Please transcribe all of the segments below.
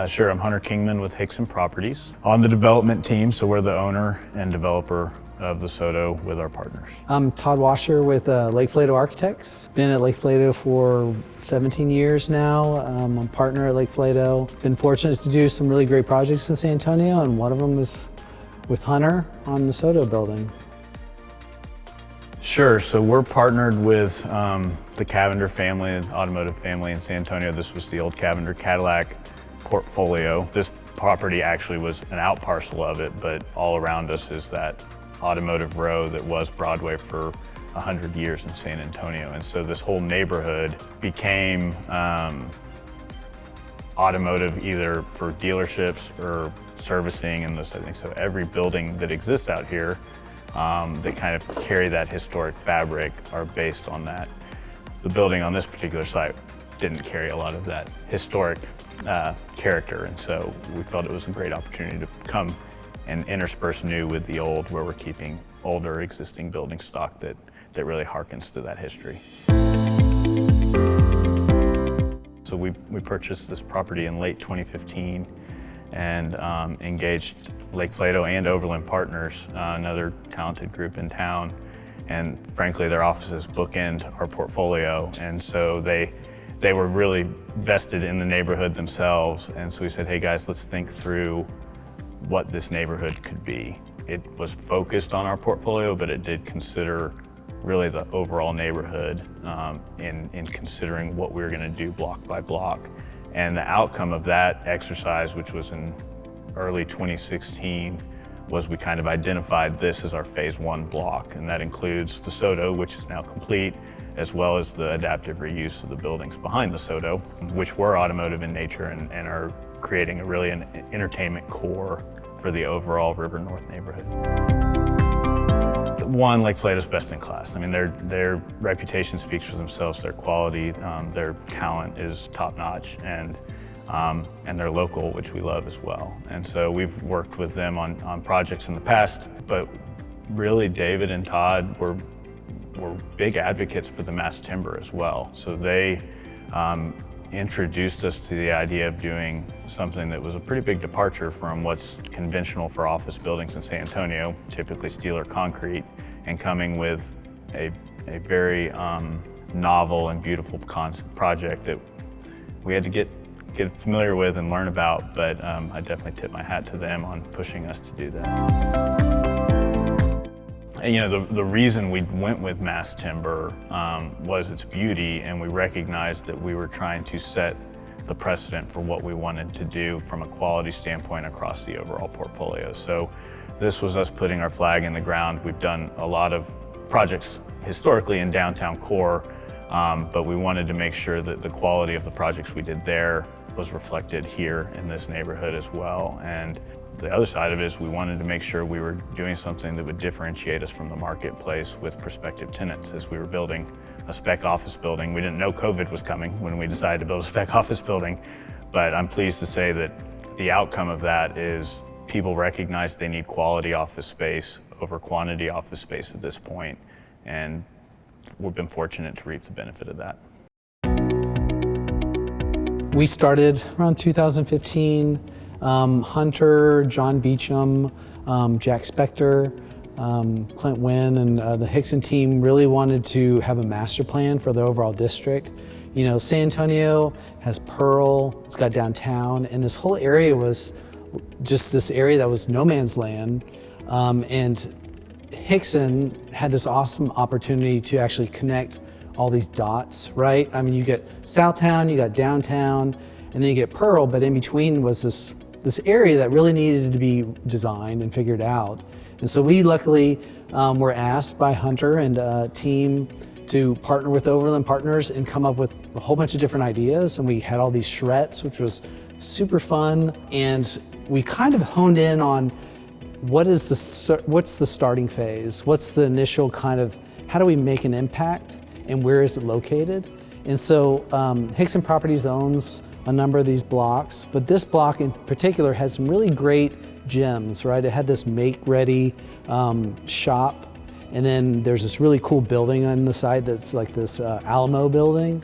Sure, I'm Hunter Kingman with Hixon Properties on the development team, so we're the owner and developer of the Soto with our partners. I'm Todd Washer with Lake Flato Architects. Been at Lake Flato for 17 years now. I'm a partner at Lake Flato. Been fortunate to do some really great projects in San Antonio, and one of them is with Hunter on the Soto building. Sure, so we're partnered with the Cavender family, the automotive family in San Antonio. This was the old Cavender Cadillac portfolio. This property actually was an out parcel of it, but all around us is that automotive row that was Broadway for 100 years in San Antonio. And so this whole neighborhood became automotive either for dealerships or servicing and those things. So every building that exists out here that kind of carry that historic fabric are based on that. The building on this particular site didn't carry a lot of that historic character, and so we felt it was a great opportunity to come and intersperse new with the old, where we're keeping older existing building stock that really harkens to that history. So we purchased this property in late 2015 and engaged Lake Flato and Overland Partners, another talented group in town, and frankly their offices bookend our portfolio, and so they were really vested in the neighborhood themselves, and so we said, hey guys, let's think through what this neighborhood could be. It was focused on our portfolio, but it did consider really the overall neighborhood in considering what we were going to do block by block. And the outcome of that exercise, which was in early 2016, was we kind of identified this as our phase 1 block, and that includes the Soto, which is now complete, as well as the adaptive reuse of the buildings behind the Soto, which were automotive in nature and are creating an entertainment core for the overall River North neighborhood. One, Lake Flato's best in class. I mean, their reputation speaks for themselves. Their quality, their talent is top notch, and they're local, which we love as well. And so we've worked with them on projects in the past, but really David and Todd were big advocates for the mass timber as well. So they introduced us to the idea of doing something that was a pretty big departure from what's conventional for office buildings in San Antonio, typically steel or concrete, and coming with a very novel and beautiful project that we had to get familiar with and learn about, but I definitely tip my hat to them on pushing us to do that. And, you know, the reason we went with mass timber was its beauty, and we recognized that we were trying to set the precedent for what we wanted to do from a quality standpoint across the overall portfolio. So this was us putting our flag in the ground. We've done a lot of projects historically in downtown core, but we wanted to make sure that the quality of the projects we did there was reflected here in this neighborhood as well. And the other side of it is we wanted to make sure we were doing something that would differentiate us from the marketplace with prospective tenants. As we were building a spec office building, we didn't know COVID was coming when we decided to build a spec office building, but I'm pleased to say that the outcome of that is people recognize they need quality office space over quantity office space at this point, and we've been fortunate to reap the benefit of that. We started around 2015. Hunter, John Beecham, Jack Spector, Clint Wynn, and the Hixon team really wanted to have a master plan for the overall district. You know, San Antonio has Pearl, it's got downtown, and this whole area was just this area that was no man's land. And Hixon had this awesome opportunity to actually connect all these dots, right? I mean, you get Southtown, you got downtown, and then you get Pearl, but in between was this area that really needed to be designed and figured out. And so we luckily were asked by Hunter and a team to partner with Overland Partners and come up with a whole bunch of different ideas. And we had all these charrettes, which was super fun. And we kind of honed in on what's the starting phase? What's the initial kind of, how do we make an impact and where is it located? And so Hixon Properties owns a number of these blocks, but this block in particular has some really great gems, right? It had this make-ready shop, and then there's this really cool building on the side that's like this Alamo building,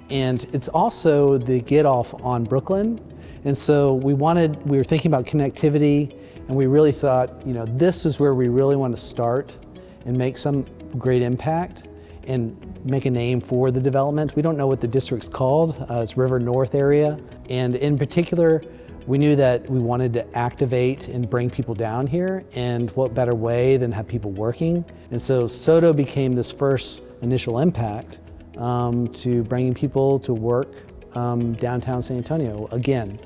and it's also the get-off on Brooklyn. And so we were thinking about connectivity, and we really thought, this is where we really want to start and make some great impact and make a name for the development. We don't know what the district's called. It's River North area. And in particular, we knew that we wanted to activate and bring people down here, and what better way than have people working. And so Soto became this first initial impact to bringing people to work downtown San Antonio again.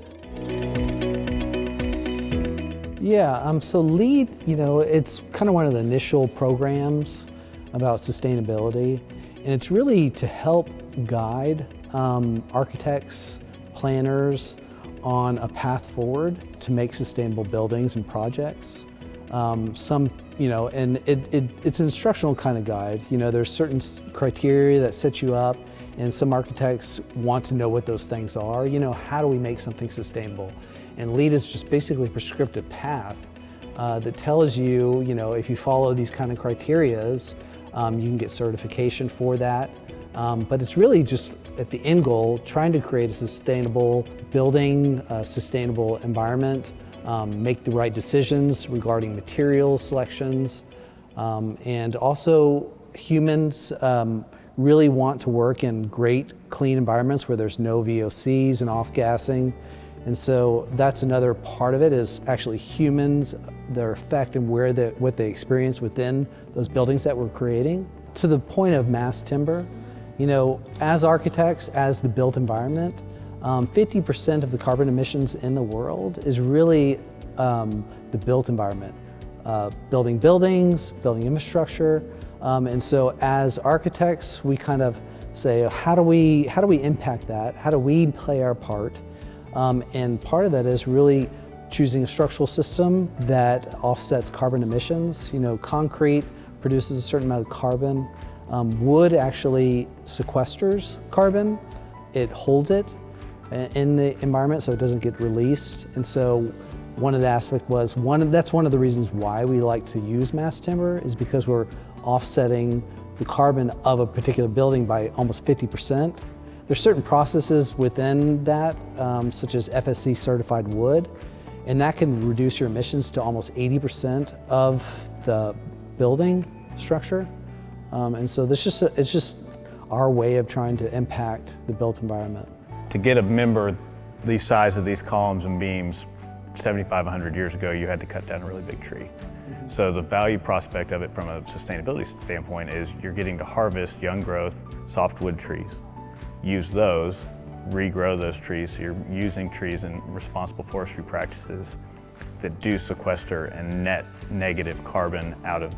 Yeah, so LEED, it's kind of one of the initial programs about sustainability, and it's really to help guide architects, planners on a path forward to make sustainable buildings and projects. It's an instructional kind of guide. There's certain criteria that set you up, and some architects want to know what those things are. How do we make something sustainable? And LEED is just basically a prescriptive path that tells you, if you follow these kind of criterias, you can get certification for that. But it's really just at the end goal, trying to create a sustainable building, a sustainable environment, make the right decisions regarding material selections, and also humans really want to work in great, clean environments where there's no VOCs and off-gassing. And so that's another part of it, is actually humans, their effect and what they experience within those buildings that we're creating. To the point of mass timber, as architects, as the built environment, 50% of the carbon emissions in the world is really the built environment. Building buildings, building infrastructure. And so as architects, we kind of say, how do we impact that? How do we play our part? And part of that is really choosing a structural system that offsets carbon emissions. Concrete produces a certain amount of carbon. Wood actually sequesters carbon. It holds it in the environment so it doesn't get released. And so one of the aspects was, that's one of the reasons why we like to use mass timber, is because we're offsetting the carbon of a particular building by almost 50%. There's certain processes within that, such as FSC certified wood, and that can reduce your emissions to almost 80% of the building structure. And so it's just our way of trying to impact the built environment. To get a member the size of these columns and beams 7,500 years ago, you had to cut down a really big tree. So the value prospect of it from a sustainability standpoint is you're getting to harvest young growth, softwood trees, use those, regrow those trees. So you're using trees in responsible forestry practices that do sequester and net negative carbon out of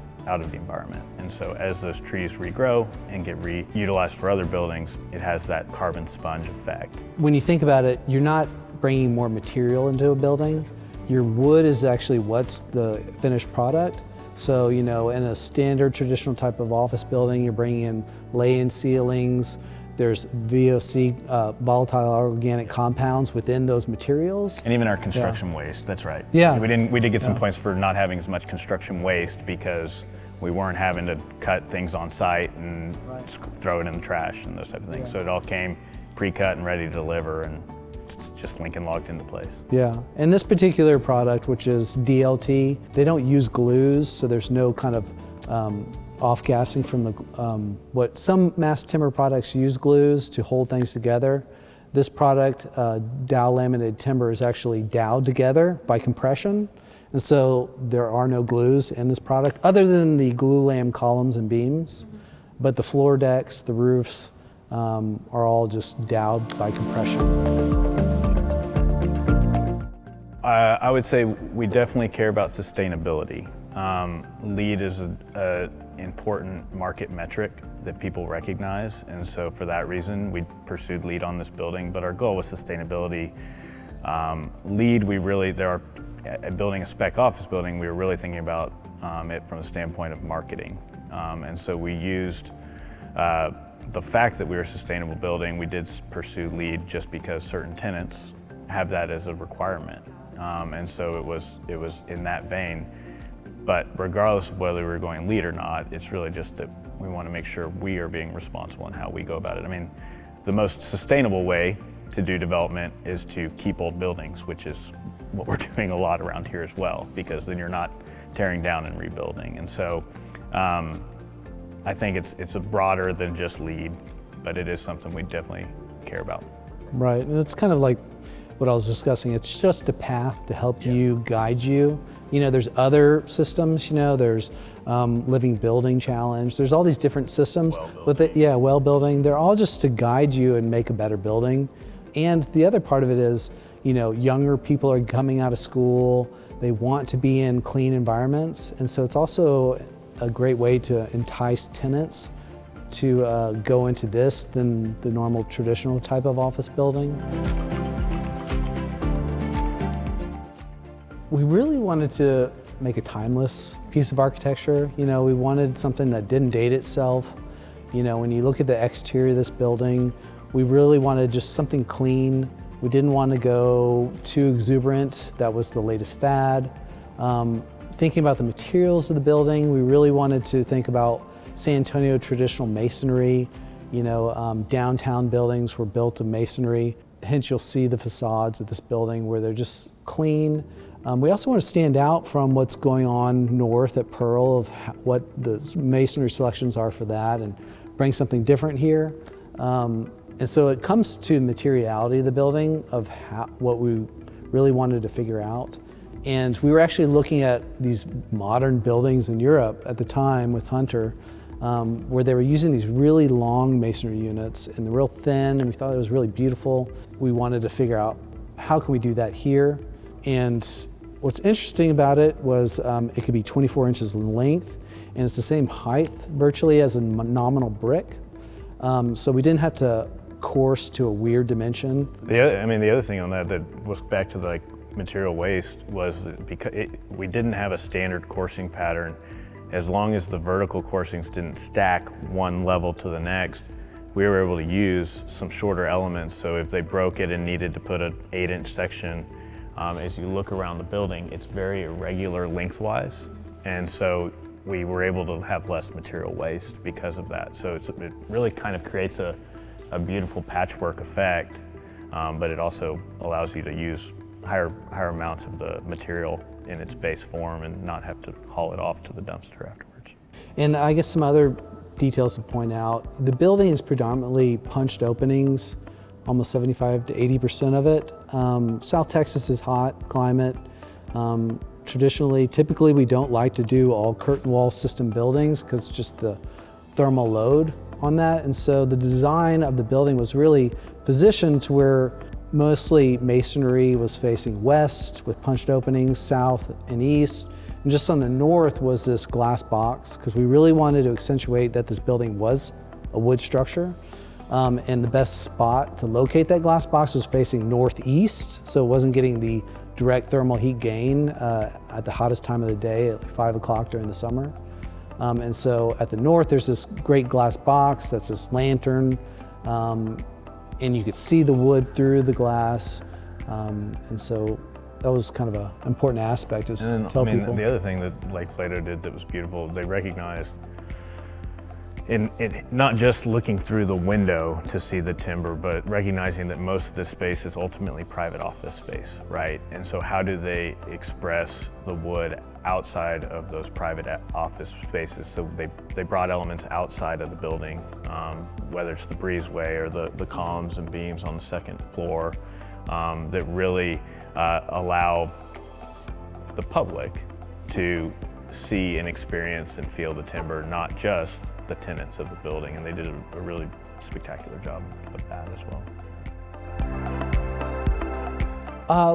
the environment. And so as those trees regrow and get reutilized for other buildings, it has that carbon sponge effect. When you think about it, you're not bringing more material into a building. Your wood is actually what's the finished product. So, in a standard traditional type of office building, you're bringing in lay-in ceilings. There's VOC, volatile organic compounds within those materials. And even our construction waste, that's right. Yeah. We did get some points for not having as much construction waste because we weren't having to cut things on site and throw it in the trash and those type of things. Yeah. So it all came pre-cut and ready to deliver, and it's just Lincoln locked into place. Yeah, and this particular product, which is DLT, they don't use glues, so there's no kind of off-gassing from the, what some mass timber products use glues to hold things together. This product, Dow laminated timber, is actually dowed together by compression. And so there are no glues in this product other than the glue lam columns and beams. But the floor decks, the roofs, are all just dowed by compression. I would say we definitely care about sustainability. LEED is an important market metric that people recognize, and so for that reason we pursued LEED on this building. But our goal was sustainability. LEED, building a spec office building, we were really thinking about it from a standpoint of marketing. And so we used the fact that we were a sustainable building. We did pursue LEED just because certain tenants have that as a requirement. And so it was in that vein. But regardless of whether we're going LEED or not, it's really just that we want to make sure we are being responsible in how we go about it. I mean, the most sustainable way to do development is to keep old buildings, which is what we're doing a lot around here as well, because then you're not tearing down and rebuilding. And so I think it's a broader than just LEED, but it is something we definitely care about. Right, and it's kind of like what I was discussing. It's just a path to help you, guide you. You know, there's other systems, you know, there's Living Building Challenge. There's all these different systems with it. Yeah, well building. They're all just to guide you and make a better building. And the other part of it is, you know, younger people are coming out of school. They want to be in clean environments. And so it's also a great way to entice tenants to go into this than the normal traditional type of office building. We really wanted to make a timeless piece of architecture. You know, we wanted something that didn't date itself. You know, when you look at the exterior of this building, we really wanted just something clean. We didn't want to go too exuberant. That was the latest fad. Thinking about the materials of the building, we really wanted to think about San Antonio traditional masonry. You know, downtown buildings were built of masonry. Hence, you'll see the facades of this building where they're just clean. We also want to stand out from what's going on north at Pearl of what the masonry selections are for that and bring something different here. And so it comes to materiality of the building of what we really wanted to figure out. And we were actually looking at these modern buildings in Europe at the time with Hunter, where they were using these really long masonry units and they're real thin, and we thought it was really beautiful. We wanted to figure out how can we do that here. And what's interesting about it was it could be 24 inches in length, and it's the same height virtually as a nominal brick. So we didn't have to course to a weird dimension. The other thing on that was back to the material waste was that because we didn't have a standard coursing pattern. As long as the vertical coursings didn't stack one level to the next, we were able to use some shorter elements. So if they broke it and needed to put an 8-inch section, as you look around the building, it's very irregular lengthwise. And so we were able to have less material waste because of that. So it really kind of creates a beautiful patchwork effect, but it also allows you to use higher amounts of the material in its base form and not have to haul it off to the dumpster afterwards. And I guess some other details to point out, the building is predominantly punched openings, almost 75 to 80% of it. South Texas is hot climate. Typically we don't like to do all curtain wall system buildings because just the thermal load on that. And so the design of the building was really positioned to where mostly masonry was facing west with punched openings, south and east. And just on the north was this glass box because we really wanted to accentuate that this building was a wood structure. And the best spot to locate that glass box was facing northeast, so it wasn't getting the direct thermal heat gain at the hottest time of the day at like 5 o'clock during the summer. And so at the north, there's this great glass box that's this lantern, and you could see the wood through the glass. And so that was kind of an important aspect to tell people. The other thing that Flato did that was beautiful, they recognized in not just looking through the window to see the timber, but recognizing that most of this space is ultimately private office space, right? And so how do they express the wood outside of those private office spaces? So they brought elements outside of the building, whether it's the breezeway or the columns and beams on the second floor, that really allow the public to see and experience and feel the timber, not just the tenants of the building, and they did a really spectacular job of that as well.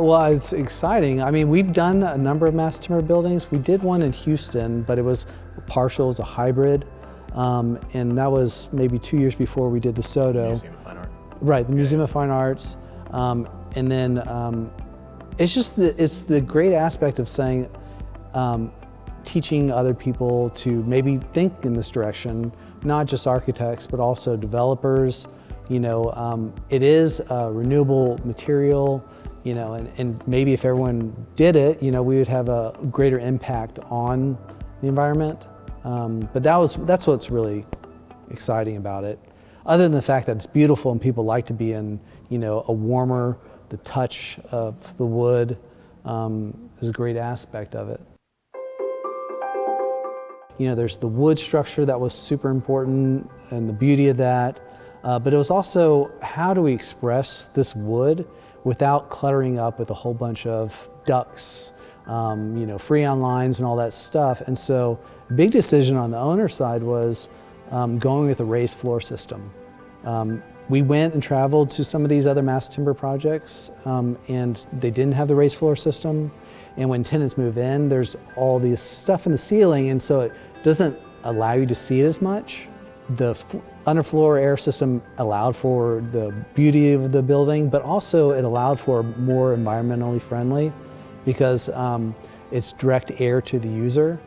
Well, it's exciting. I mean, we've done a number of mass timber buildings. We did one in Houston, but it was partial, it was a hybrid, and that was maybe 2 years before we did the Soto. Museum of Fine Art. Right, the Museum of Fine Arts, and then it's the great aspect of saying, teaching other people to maybe think in this direction, not just architects, but also developers. You know, it is a renewable material, you know, and maybe if everyone did it, you know, we would have a greater impact on the environment. But that's what's really exciting about it. Other than the fact that it's beautiful and people like to be in a warmer, the touch of the wood is a great aspect of it. There's the wood structure that was super important and the beauty of that, but it was also how do we express this wood without cluttering up with a whole bunch of ducts, freon lines and all that stuff. And so a big decision on the owner side was going with a raised floor system. We went and traveled to some of these other mass timber projects and they didn't have the raised floor system. And when tenants move in, there's all this stuff in the ceiling, and so it doesn't allow you to see it as much. The underfloor air system allowed for the beauty of the building, but also it allowed for more environmentally friendly because it's direct air to the user.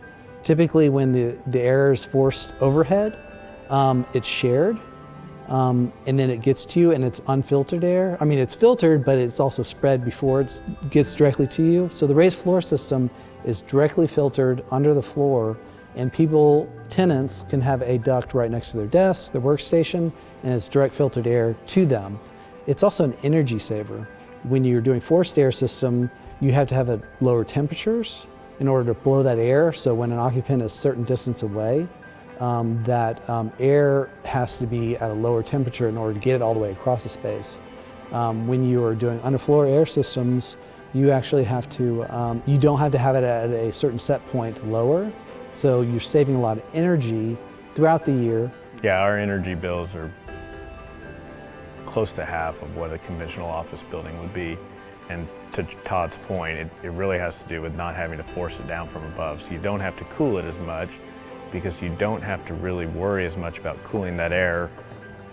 Typically when the air is forced overhead, it's shared. And then it gets to you and it's unfiltered air. I mean, it's filtered, but it's also spread before it gets directly to you. So the raised floor system is directly filtered under the floor, and tenants can have a duct right next to their desk, their workstation, and it's direct filtered air to them. It's also an energy saver. When you're doing forced air system, you have to have lower temperatures in order to blow that air. So when an occupant is a certain distance away, that air has to be at a lower temperature in order to get it all the way across the space. When you are doing underfloor air systems, you actually have to, you don't have to have it at a certain set point lower, so you're saving a lot of energy throughout the year. Yeah, our energy bills are close to half of what a conventional office building would be. And to Todd's point, it really has to do with not having to force it down from above. So you don't have to cool it as much, because you don't have to really worry as much about cooling that air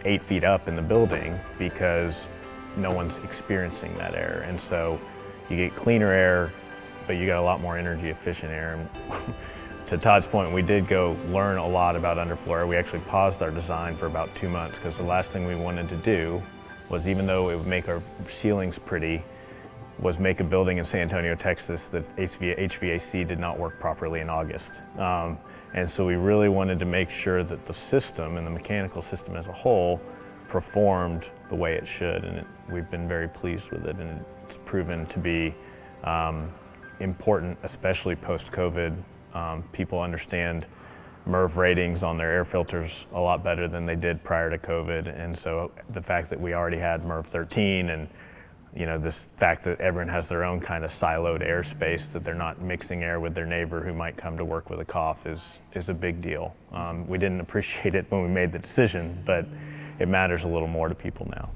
8 feet up in the building because no one's experiencing that air. And so you get cleaner air, but you got a lot more energy efficient air. And to Todd's point, we did go learn a lot about underfloor air. We actually paused our design for about 2 months because the last thing we wanted to do was, even though it would make our ceilings pretty, was make a building in San Antonio, Texas that HVAC did not work properly in August. And so we really wanted to make sure that the system and the mechanical system as a whole performed the way it should, and we've been very pleased with it, and it's proven to be important, especially post-COVID. People understand MERV ratings on their air filters a lot better than they did prior to COVID, and so the fact that we already had MERV 13 and this fact that everyone has their own kind of siloed airspace, that they're not mixing air with their neighbor who might come to work with a cough is a big deal. We didn't appreciate it when we made the decision, but it matters a little more to people now.